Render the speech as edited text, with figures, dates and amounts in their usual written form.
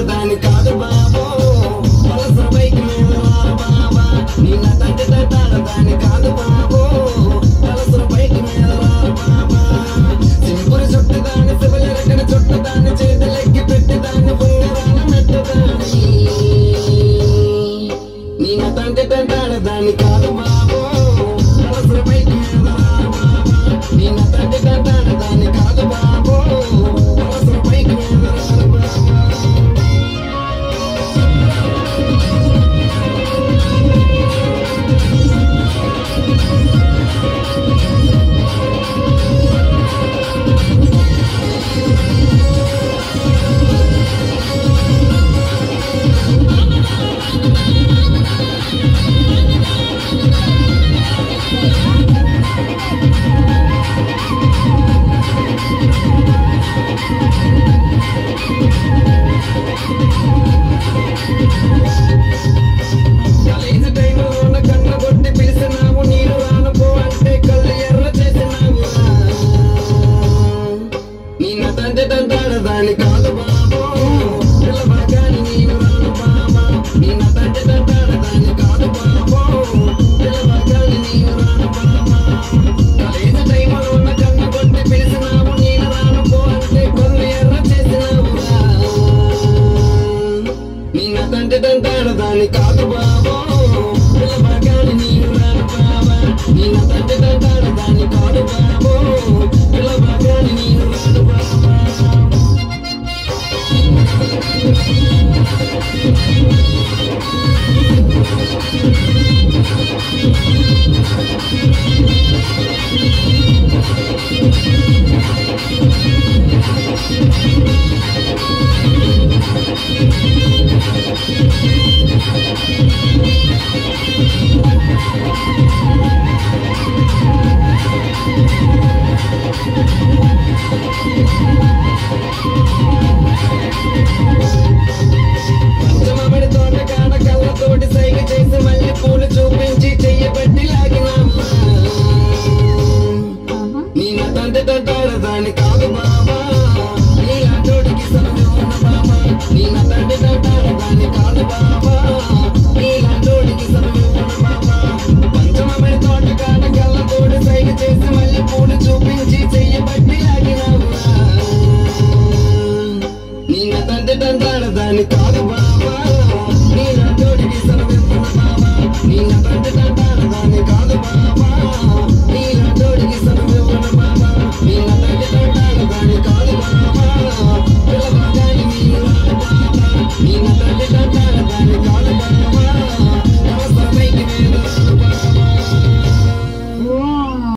దాని కాదు బాబో వలస బైక్ మీద బాబా నిన్న తండ్రి దాని కాదు బాబో వలస బైక్ మీద బాబా సింపుల్ చుట్టదాన్ని సివలి రకన చుట్టదాన్ని చేతులెక్కి పెట్టిదాన్ని ఉంగరాల మెట్టదాన్ని నిన్న తండ్రి దాని కాదు బాబో వలస బైక్ మీద బాబా నిన్న తండ్రి దాని కాదు బాబో వలస బైక్ మీద బాబా దాని కాదు బాబో పిల్లబాగాని నేను రాను బాబా నిన్న తండ్రి దాని కాదు బాబో పిల్లబాగాని నేను రాను బాబా కాలేజీ టైంలో ఉన్న కన్ను కొట్టి పిలిచినావు నేను రాను పో అంటే కొన్ని ఎర్ర చేసినావు నిన్న తండ్రి దాని కాదు బాబో పిల్లబాగాని నేను రాను బాబా నిన్న తండ్రి దాని కాదు బాబో పిల్లబాగాని నేను రాను బాబా పంచమామిడి తోట కాడ కళ్ళతోటి సైగ చేసి మళ్ళీ పూలు చూపించి చెయ్యబట్టి లాగినమ్మా నిన్న తండ్రి దాని కాదు బాబా నీలాంటోడికి సమయం ఉన్న బాబా నిన్న తండ్రి దాని కాదు బాబా నీలాంటోడికి సమయం ఉన్న బాబా పంచమామిడి తోట కాడ కళ్ళతోటి సైగ చేసి మళ్ళీ పూలు చూపించి చెయ్యబట్టి లాగినమ్మా నిన్న తండ్రి దాని కాదు బాబా నీలాంటోడికి సమయం ఉన్న బాబా నిన్న తండ్రి